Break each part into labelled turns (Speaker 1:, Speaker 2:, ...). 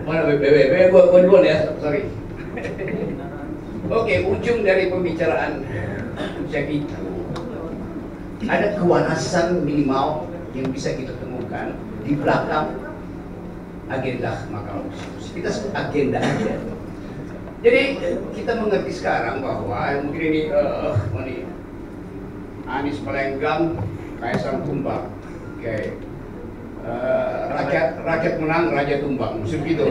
Speaker 1: Mana BBB? Gua duluan ya, sorry. Oke, ujung dari pembicaraan Ucap itu ada kewanasan minimal yang bisa kita temukan di belakang agenda Mahkamah Konstitusi. Kita sebut agenda aja. Jadi kita mengerti sekarang bahwa mungkin ini Anies Palenggang, Kaisang tumbang, kayak rakyat menang, raja tumbang, musuh gitu.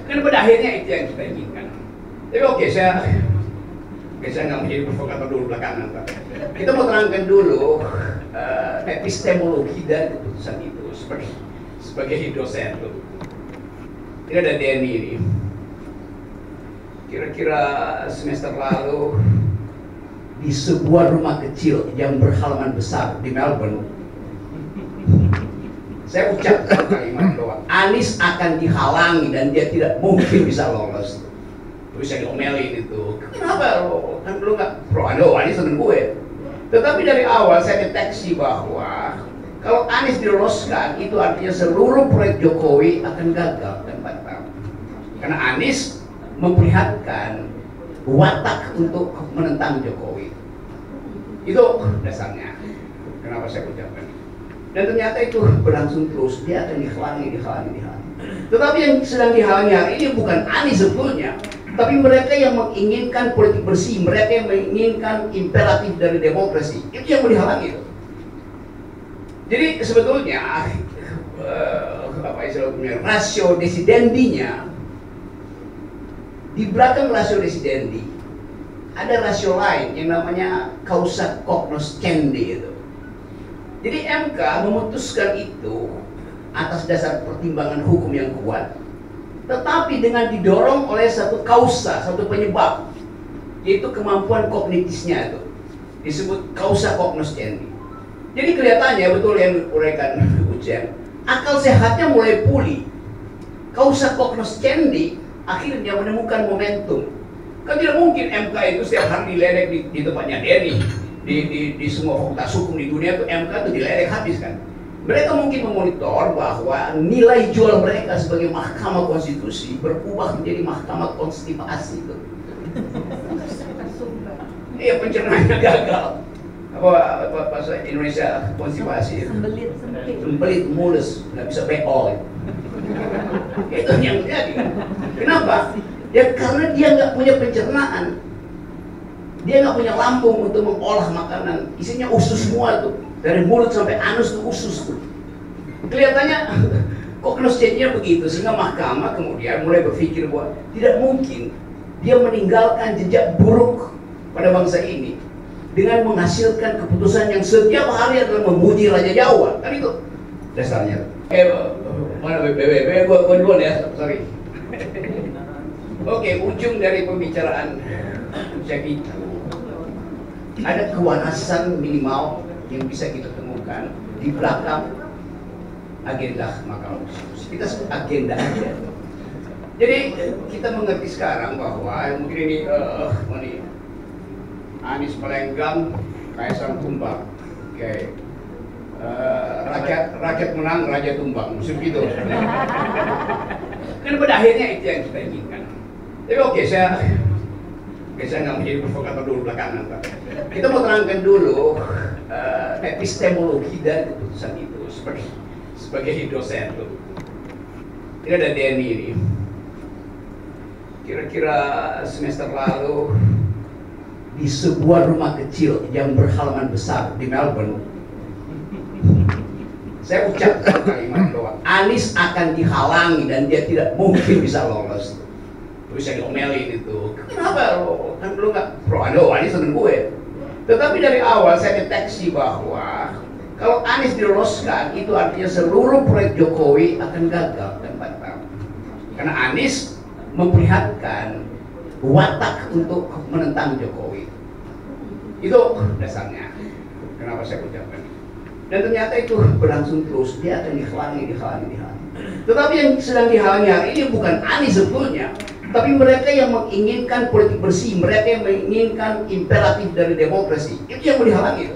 Speaker 1: Kan pada akhirnya itu yang kita inginkan. Tapi oke, saya nggak menjadi provokator dulu belakangan. Kita mau terangkan dulu epistemologi dari keputusan itu sebagai dosen tuh. Ini ada Denny ini. Kira-kira semester lalu di sebuah rumah kecil yang berhalaman besar di Melbourne, saya ucapkan kalimat bahwa Anies akan dihalangi dan dia tidak mungkin bisa lolos. Terus saya diomelin itu, kenapa lo? Kan lo nggak pro Anies dengan gue. Tetapi dari awal saya deteksi bahwa kalau Anies diloloskan, itu artinya seluruh proyek Jokowi akan gagal dan batal. Karena Anies memperlihatkan watak untuk menentang Jokowi. Itu dasarnya. Kenapa saya ucapkan itu. Dan ternyata itu berlangsung terus, dia akan dihalangi. Tetapi yang sedang dihalangi hari ini bukan Anies sebetulnya, tapi mereka yang menginginkan politik bersih, mereka yang menginginkan imperatif dari demokrasi, itu yang mau dihalangi. Jadi sebetulnya apa istilahnya, rasio desidendinya, di belakang rasio desidendi ada rasio lain yang namanya causa cognoscendi itu. Jadi MK memutuskan itu atas dasar pertimbangan hukum yang kuat, tetapi dengan didorong oleh satu kausa, satu penyebab, yaitu kemampuan kognitifnya itu disebut causa cognoscendi. Jadi kelihatannya betul yang diuraikan Ucap, akal sehatnya mulai pulih. Causa cognoscendi akhirnya menemukan momentum. Kan tidak mungkin MK itu setiap hari diledek di tempatnya Denny. Di semua fakultas hukum di dunia itu MK itu diledek habis kan. Mereka mungkin memonitor bahwa nilai jual mereka sebagai Mahkamah Konstitusi berubah menjadi Mahkamah Konstipasi itu. Iya, pencernaannya gagal. Apa bahasa Indonesia konstipasi? Sembelit, mulus, nggak bisa beol. Itu yang terjadi. Kenapa? Ya karena dia nggak punya pencernaan. Dia nggak punya lambung untuk mengolah makanan. Isinya usus semua tuh. Dari mulut sampai anus tuh usus tuh. Kelihatannya kognoscendinya begitu. Sehingga mahkamah kemudian mulai berpikir bahwa tidak mungkin dia meninggalkan jejak buruk pada bangsa ini dengan menghasilkan keputusan yang setiap hari adalah memuji Raja Jawa. Kan itu dasarnya. Mana BBB? Gua duluan ya, sorry. Oke, ujung dari pembicaraan Ucap itu ada kewanasan minimal yang bisa kita temukan di belakang agenda Mahkamah Konstitusi. Kita sebut agenda aja. Jadi kita mengerti sekarang bahwa mungkin ini Anies Palenggang, Kaisang tumbang, kayak rakyat menang, raja tumbang, musuh gitu. Kan pada akhirnya itu yang kita inginkan. Tapi oke, saya nggak menjadi provokator dulu belakangan. Kita mau terangkan dulu epistemologi dari keputusan itu sebagai dosen tuh. Ini ada Denny ini. Kira-kira semester lalu di sebuah rumah kecil yang berhalaman besar di Melbourne, saya ucapkan kalimat bahwa Anies akan dihalangi dan dia tidak mungkin bisa lolos. Terus saya diomelin itu, kenapa lo? Kan lo nggak pro Anies dengan gue. Tetapi dari awal saya deteksi bahwa kalau Anies diloloskan, itu artinya seluruh proyek Jokowi akan gagal dan batal. Karena Anies memperlihatkan watak untuk menentang Jokowi. Itu dasarnya. Kenapa saya ucapkan itu. Dan ternyata itu berlangsung terus, dia akan dihalangi. Tetapi yang sedang dihalangi hari ini bukan Anies sebetulnya, tapi mereka yang menginginkan politik bersih, mereka yang menginginkan imperatif dari demokrasi, itu yang mau dihalangi.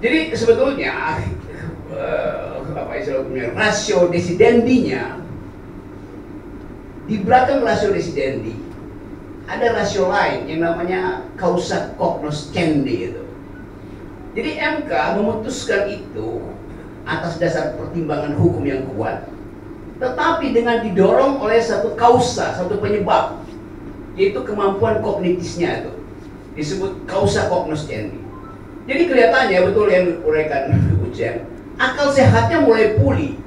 Speaker 1: Jadi sebetulnya apa istilah hukumnya, rasio desidendinya, di belakang rasio desidendi ada rasio lain yang namanya causa cognoscendi itu. Jadi MK memutuskan itu atas dasar pertimbangan hukum yang kuat, tetapi dengan didorong oleh satu kausa, satu penyebab, yaitu kemampuan kognitifnya itu disebut causa cognoscendi. Jadi kelihatannya betul yang diuraikan Ucen, akal sehatnya mulai pulih.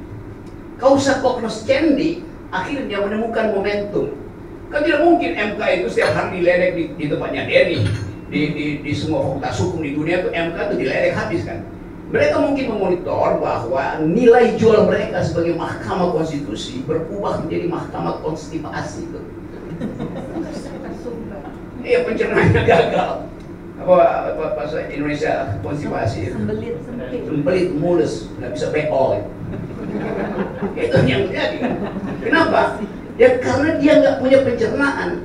Speaker 1: Causa cognoscendi akhirnya menemukan momentum. Kan tidak mungkin MK itu setiap hari diledek di tempatnya Denny, di semua fakultas hukum di dunia itu MK itu diledek habis kan. Mereka mungkin memonitor bahwa nilai jual mereka sebagai mahkamah konstitusi berubah menjadi mahkamah konstipasi itu. Iya, pencernaannya gagal. Apa bahasa Indonesia konstipasi? Sembelit, mulus, nggak bisa beol. Itu yang terjadi kan. Kenapa? Ya karena dia nggak punya pencernaan,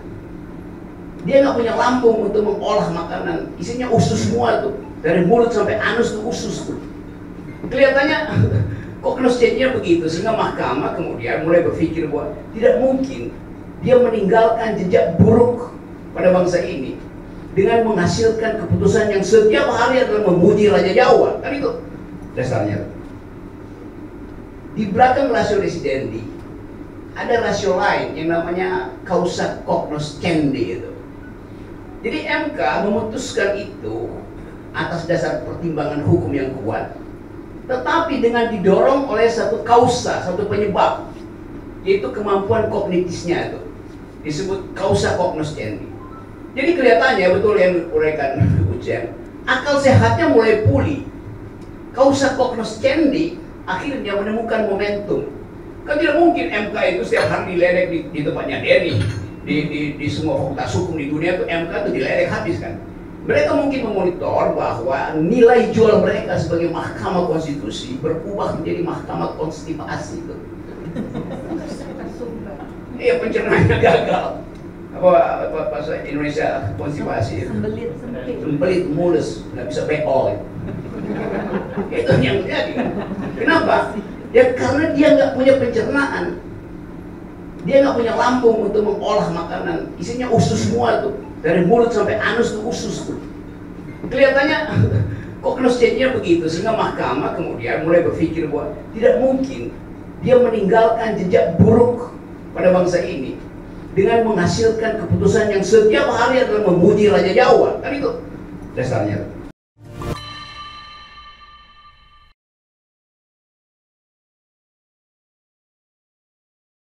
Speaker 1: dia nggak punya lambung untuk mengolah makanan. Isinya usus semua tuh, dari mulut sampai anus tuh usus tuh. Kelihatannya cognoscendinya begitu, sehingga mahkamah kemudian mulai berpikir bahwa tidak mungkin dia meninggalkan jejak buruk pada bangsa ini dengan menghasilkan keputusan yang setiap hari adalah memuji Raja Jawa. Kan itu dasarnya. Di belakang rasio desidendi ada rasio lain yang namanya causa cognoscendi itu. Jadi MK memutuskan itu atas dasar pertimbangan hukum yang kuat, tetapi dengan didorong oleh satu kausa, satu penyebab, yaitu kemampuan kognitifnya itu disebut causa cognoscendi. Jadi kelihatannya betul yang diuraikan Ucen, akal sehatnya mulai pulih. Causa cognoscendi akhirnya menemukan momentum. Kan tidak mungkin MK itu setiap hari diledek di tempatnya Denny, di semua fakultas hukum di dunia itu MK itu diledek habis kan. Mereka mungkin memonitor bahwa nilai jual mereka sebagai mahkamah konstitusi berubah menjadi mahkamah konstipasi itu. Iya, pencernaannya gagal. Apa bahasa Indonesia konstipasi? Sembelit, mulus, nggak bisa beol. Itu yang terjadi kan. Kenapa? Ya karena dia nggak punya pencernaan, dia nggak punya lambung untuk mengolah makanan. Isinya usus semua tuh, dari mulut sampai anus tuh usus tuh. Kelihatannya cognoscendinya begitu, sehingga mahkamah kemudian mulai berpikir bahwa tidak mungkin dia meninggalkan jejak buruk pada bangsa ini dengan menghasilkan keputusan yang setiap hari adalah memuji Raja Jawa. Kan itu dasarnya.